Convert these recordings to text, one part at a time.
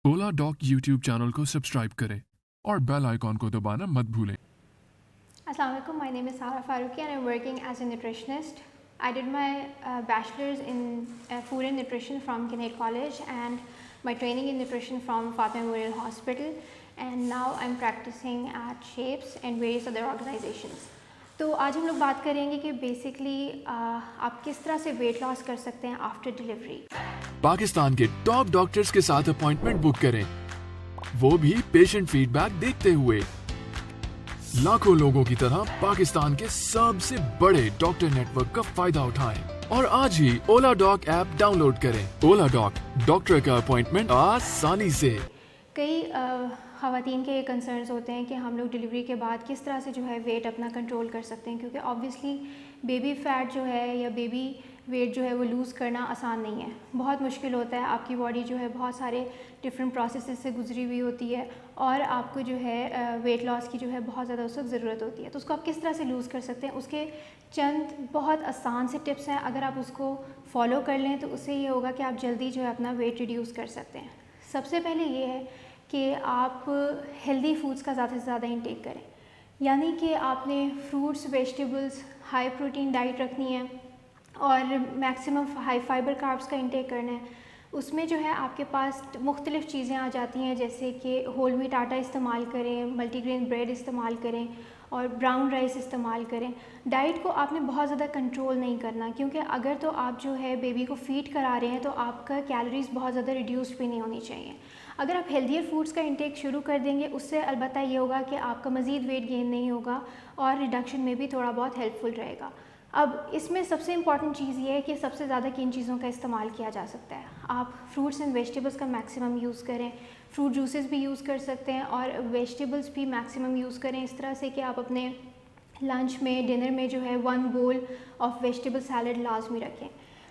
ओला dock YouTube channel को subscribe करें और बेल आइकॉन को दबाना मत भूलें। Assalamu alaikum. My name is Sara Faruqi and I'm working as a nutritionist. I did my bachelor's in food and nutrition from Kinnaird College and my training in nutrition from Fatima Memorial Hospital, and now I'm practicing at Shapes and various other organizations. तो आज हम लोग बात करेंगे कि basically आप किस तरह से वेट लॉस कर सकते हैं आफ्टर डिलीवरी। पाकिस्तान के टॉप डॉक्टर्स के साथ अपॉइंटमेंट बुक करें, वो भी पेशेंट फीडबैक देखते हुए। लाखों लोगों की तरह पाकिस्तान के सबसे बड़े डॉक्टर नेटवर्क का फायदा उठाएं और आज ही ओला डॉक ऐप डाउनलोड करें। ओला डॉक, डॉक्टर का अपॉइंटमेंट आसानी से। कई ख़वातीन के कंसर्न्स होते हैं कि हम लोग डिलीवरी के बाद किस तरह से जो है वेट अपना कंट्रोल कर सकते हैं, क्योंकि ऑब्वियसली बेबी फ़ैट जो है या बेबी वेट जो है वो लूज़ करना आसान नहीं है, बहुत मुश्किल होता है। आपकी बॉडी जो है बहुत सारे डिफरेंट प्रोसेसेस से गुजरी हुई होती है और आपको जो है वेट लॉस की जो है बहुत ज़्यादा उस वक्त ज़रूरत होती है। तो उसको आप किस तरह से लूज़ कर सकते हैं, उसके चंद बहुत आसान से टिप्स हैं। अगर आप उसको फॉलो कर लें तो उससे ये होगा कि आप जल्दी जो है अपना वेट रिड्यूस कर सकते हैं। सबसे पहले ये है कि आप हेल्दी फूड्स का ज़्यादा से ज़्यादा इंटेक करें, यानी कि आपने fruits, vegetables, high protein diet रखनी है और मैक्सिमम हाई फाइबर कार्ब्स का इंटेक करना है। उसमें जो है आपके पास मुख्तलिफ़ चीज़ें आ जाती हैं, जैसे कि होल व्हीट आटा इस्तेमाल करें, मल्टीग्रेन ब्रेड इस्तेमाल करें और ब्राउन राइस इस्तेमाल करें। डाइट को आपने बहुत ज़्यादा कंट्रोल नहीं करना, क्योंकि अगर तो आप जो है बेबी को फीड करा रहे हैं तो आपका कैलोरीज़ बहुत ज़्यादा रिड्यूस्ड भी नहीं होनी चाहिए। अगर आप हेल्दियर फूड्स का इंटेक शुरू कर देंगे, उससे अलबत्ता ये होगा कि आपका मज़ीद वेट गेन नहीं होगा और रिडक्शन में भी थोड़ा बहुत हेल्पफुल रहेगा। अब इसमें सबसे इम्पॉर्टेंट चीज़ ये है कि सबसे ज़्यादा किन चीज़ों का इस्तेमाल किया जा सकता है। आप फ्रूट्स एंड वेजिटेबल्स का मैक्सिमम यूज़ करें, फ्रूट जूसेस भी यूज़ कर सकते हैं और वेजिटेबल्स भी मैक्सिमम यूज़ करें, इस तरह से कि आप अपने लंच में, डिनर में जो है 1 बोल ऑफ वेजिटेबल सैलड लाजमी रखें।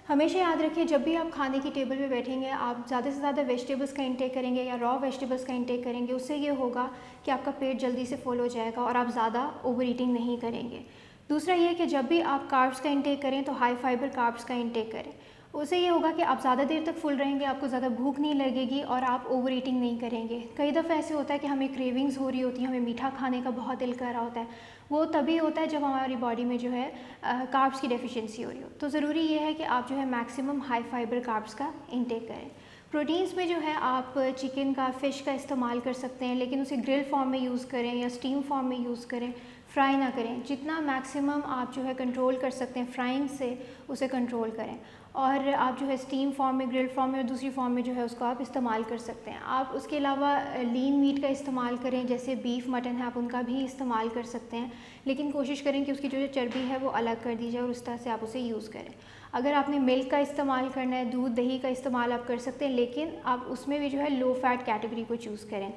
हमेशा याद रखें, जब भी आप खाने की टेबल पे बैठेंगे आप ज़्यादा से ज़्यादा वेजिटेबल्स का इंटेक करेंगे या रॉ वेजिटेबल्स का इंटेक करेंगे, उससे ये होगा कि आपका पेट जल्दी से फुल हो जाएगा और आप ज़्यादा ओवर ईटिंग नहीं करेंगे। दूसरा ये है कि जब भी आप कार्ब्स का इंटेक करें तो हाई फाइबर कार्ब्स का इंटेक करें, उससे ये होगा कि आप ज़्यादा देर तक फुल रहेंगे, आपको ज़्यादा भूख नहीं लगेगी और आप ओवर ईटिंग नहीं करेंगे। कई दफ़ा ऐसे होता है कि हमें क्रेविंग्स हो रही होती है, हमें मीठा खाने का बहुत दिल कर रहा होता है, वो तभी होता है जब हमारी बॉडी में जो है कार्ब्स की डेफिशिएंसी हो रही हो। तो ज़रूरी ये है कि आप जो है मैक्सिमम हाई फाइबर कार्ब्स का इंटेक करें। प्रोटीन्स में जो है आप चिकन का, फ़िश का इस्तेमाल कर सकते हैं, लेकिन उसे ग्रिल फॉर्म में यूज़ करें या स्टीम फॉर्म में यूज़ करें, फ्राई ना करें। जितना मैक्सिमम आप जो है कंट्रोल कर सकते हैं फ्राइंग से, उसे कंट्रोल करें। और आप जो है स्टीम फॉर्म में, ग्रिल फॉर्म में और दूसरी फॉर्म में जो है उसको आप इस्तेमाल कर सकते हैं। आप उसके अलावा लीन मीट का इस्तेमाल करें, जैसे बीफ, मटन है, आप उनका भी इस्तेमाल कर सकते हैं, लेकिन कोशिश करें कि उसकी जो चर्बी है वो अलग कर दी जाए और उस तरह से आप उसे यूज़ करें। अगर आपने मिल्क का इस्तेमाल करना है, दूध, दही का इस्तेमाल आप कर सकते हैं, लेकिन आप उसमें भी जो है लो फैट कैटेगरी को चूज़ करें।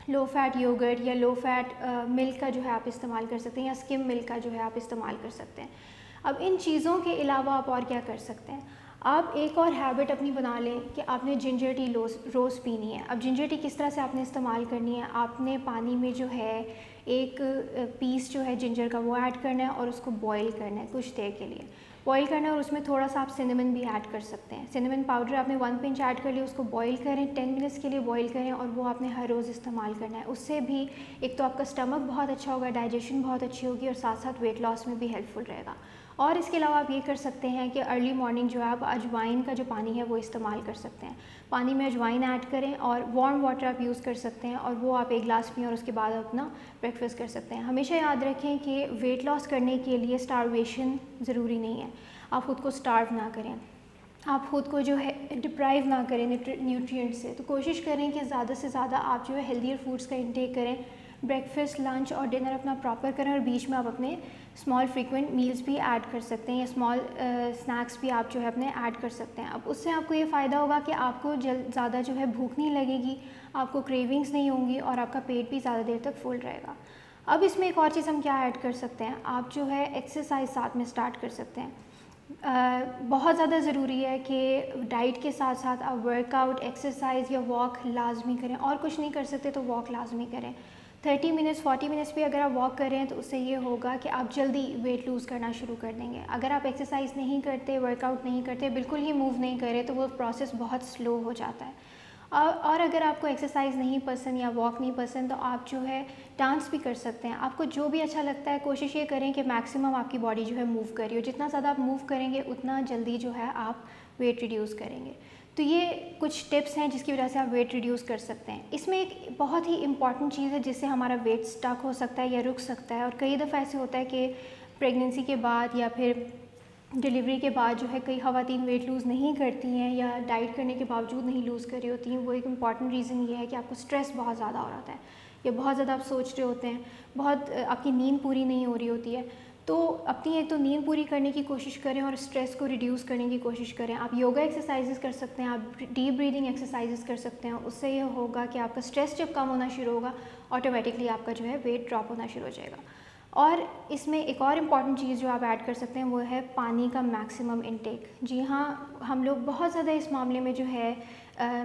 लो फैट योगर्ट या लो फैट मिल्क का जो है आप इस्तेमाल कर सकते हैं या स्किम मिल्क का जो है आप इस्तेमाल कर सकते हैं। अब इन चीज़ों के अलावा आप और क्या कर सकते हैं, आप एक और हैबिट अपनी बना लें कि आपने जिंजर टी रोज़ पीनी है। अब जिंजर टी किस तरह से आपने इस्तेमाल करनी है, आपने पानी में जो है एक पीस जो है जिंजर का वो ऐड करना है और उसको बॉईल करना है कुछ देर के लिए। बॉईल करना है और उसमें थोड़ा सा आप सिनेमन भी ऐड कर सकते हैं। सिनेमन पाउडर आपने 1 पिंच ऐड कर लिया, उसको बॉईल करें, 10 मिनट्स के लिए बॉईल करें और वो आपने हर रोज़ इस्तेमाल करना है। उससे भी एक तो आपका स्टमक बहुत अच्छा होगा, डाइजेशन बहुत अच्छी होगी और साथ साथ वेट लॉस में भी हेल्पफुल रहेगा। और इसके अलावा आप ये कर सकते हैं कि अर्ली मॉर्निंग जो है आप अजवाइन का जो पानी है वो इस्तेमाल कर सकते हैं। पानी में अजवाइन ऐड करें और वार्म वाटर आप यूज़ कर सकते हैं और वो आप 1 गिलास पिएं और उसके बाद अपना ब्रेकफास्ट कर सकते हैं। हमेशा याद रखें कि वेट लॉस करने के लिए स्टारवेशन ज़रूरी नहीं है। आप ख़ुद को स्टार्व ना करें, आप ख़ुद को जो है डिप्राइव ना करें न्यूट्रिएंट से। तो कोशिश करें कि ज़्यादा से ज़्यादा आप जो है हेल्दियर फूड्स का इंटेक करें, ब्रेकफास्ट, लंच और डिनर अपना प्रॉपर करें और बीच में आप अपने स्मॉल फ्रीक्वेंट मील्स भी ऐड कर सकते हैं या स्मॉल स्नैक्स भी आप जो है अपने ऐड कर सकते हैं। अब उससे आपको ये फ़ायदा होगा कि आपको ज़्यादा जो है भूख नहीं लगेगी, आपको क्रेविंग्स नहीं होंगी और आपका पेट भी ज़्यादा देर तक फुल रहेगा। अब इसमें एक और चीज़ हम क्या ऐड कर सकते हैं, आप जो है एक्सरसाइज साथ में स्टार्ट कर सकते हैं। बहुत ज़्यादा ज़रूरी है कि डाइट के साथ साथ आप वर्कआउट, एक्सरसाइज या वॉक लाजमी करें, और कुछ नहीं कर सकते तो वॉक लाजमी करें। 30 मिनट्स, 40 मिनट्स भी अगर आप वॉक कर रहे हैं तो उससे ये होगा कि आप जल्दी वेट लूज़ करना शुरू कर देंगे। अगर आप एक्सरसाइज नहीं करते, वर्कआउट नहीं करते, बिल्कुल ही मूव नहीं कर रहे, तो वो प्रोसेस बहुत स्लो हो जाता है। और अगर आपको एक्सरसाइज नहीं पसंद या वॉक नहीं पसंद तो आप जो है डांस भी कर सकते हैं। आपको जो भी अच्छा लगता है कोशिश ये करें कि मैक्सिमम आपकी बॉडी जो है मूव करी हो। जितना ज़्यादा आप मूव करेंगे उतना जल्दी जो है आप वेट रिड्यूस करेंगे। तो ये कुछ टिप्स हैं जिसकी वजह से आप वेट रिड्यूस कर सकते हैं। इसमें एक बहुत ही इंपॉर्टेंट चीज़ है जिससे हमारा वेट स्टक हो सकता है या रुक सकता है। और कई दफ़ा ऐसे होता है कि प्रेगनेंसी के बाद या फिर डिलीवरी के बाद जो है कई ख़वातीन वेट लूज़ नहीं करती हैं या डाइट करने के बावजूद नहीं लूज़ कर रही होती हैं। वो एक इम्पॉर्टेंट रीज़न ये है कि आपको स्ट्रेस बहुत ज़्यादा हो रहा है या बहुत ज़्यादा आप सोच रहे होते हैं, बहुत आपकी नींद पूरी नहीं हो रही होती है। तो अपनी एक तो नींद पूरी करने की कोशिश करें और स्ट्रेस को रिड्यूस करने की कोशिश करें। आप योगा एक्सरसाइजेस कर सकते हैं, आप डीप ब्रीदिंग एक्सरसाइजेस कर सकते हैं। उससे ये होगा कि आपका स्ट्रेस जब कम होना शुरू होगा ऑटोमेटिकली आपका जो है वेट ड्रॉप होना शुरू हो जाएगा। और इसमें एक और इम्पॉर्टेंट चीज़ जो आप ऐड कर सकते हैं वो है पानी का मैक्सिमम इनटेक। जी हाँ, हम लोग बहुत ज़्यादा इस मामले में जो है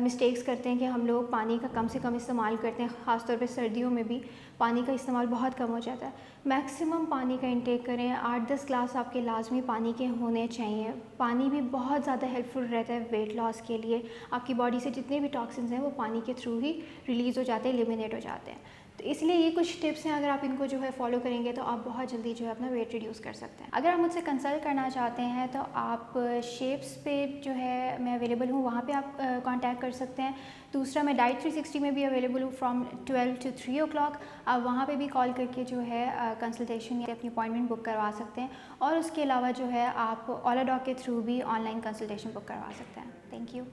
मिस्टेक्स करते हैं कि हम लोग पानी का कम से कम इस्तेमाल करते हैं। ख़ासतौर पे सर्दियों में भी पानी का इस्तेमाल बहुत कम हो जाता है। मैक्सिमम पानी का इनटेक करें। 8-10 ग्लास आपके लाजमी पानी के होने चाहिए। पानी भी बहुत ज़्यादा हेल्पफुल रहता है वेट लॉस के लिए। आपकी बॉडी से जितने भी टॉक्सिन्स हैं वो पानी के थ्रू ही रिलीज़ हो जाते हैं, एलिमिनेट हो जाते हैं। तो इसलिए ये कुछ टिप्स हैं, अगर आप इनको जो है फॉलो करेंगे तो आप बहुत जल्दी जो है अपना वेट रिड्यूस कर सकते हैं। अगर आप मुझसे कंसल्ट करना चाहते हैं तो आप शेप्स पे जो है मैं अवेलेबल हूँ, वहाँ पे आप कांटेक्ट कर सकते हैं। दूसरा मैं डाइट 360 में भी अवेलेबल हूँ फ्रॉम 12 to 3 o'clock। आप वहाँ पे भी कॉल करके जो है कंसल्टेशन या अपनी अपॉइंटमेंट बुक करवा सकते हैं। और उसके अलावा जो है आप ओलाडॉग के थ्रू भी ऑनलाइन कंसल्टेशन बुक करवा सकते हैं। Thank you.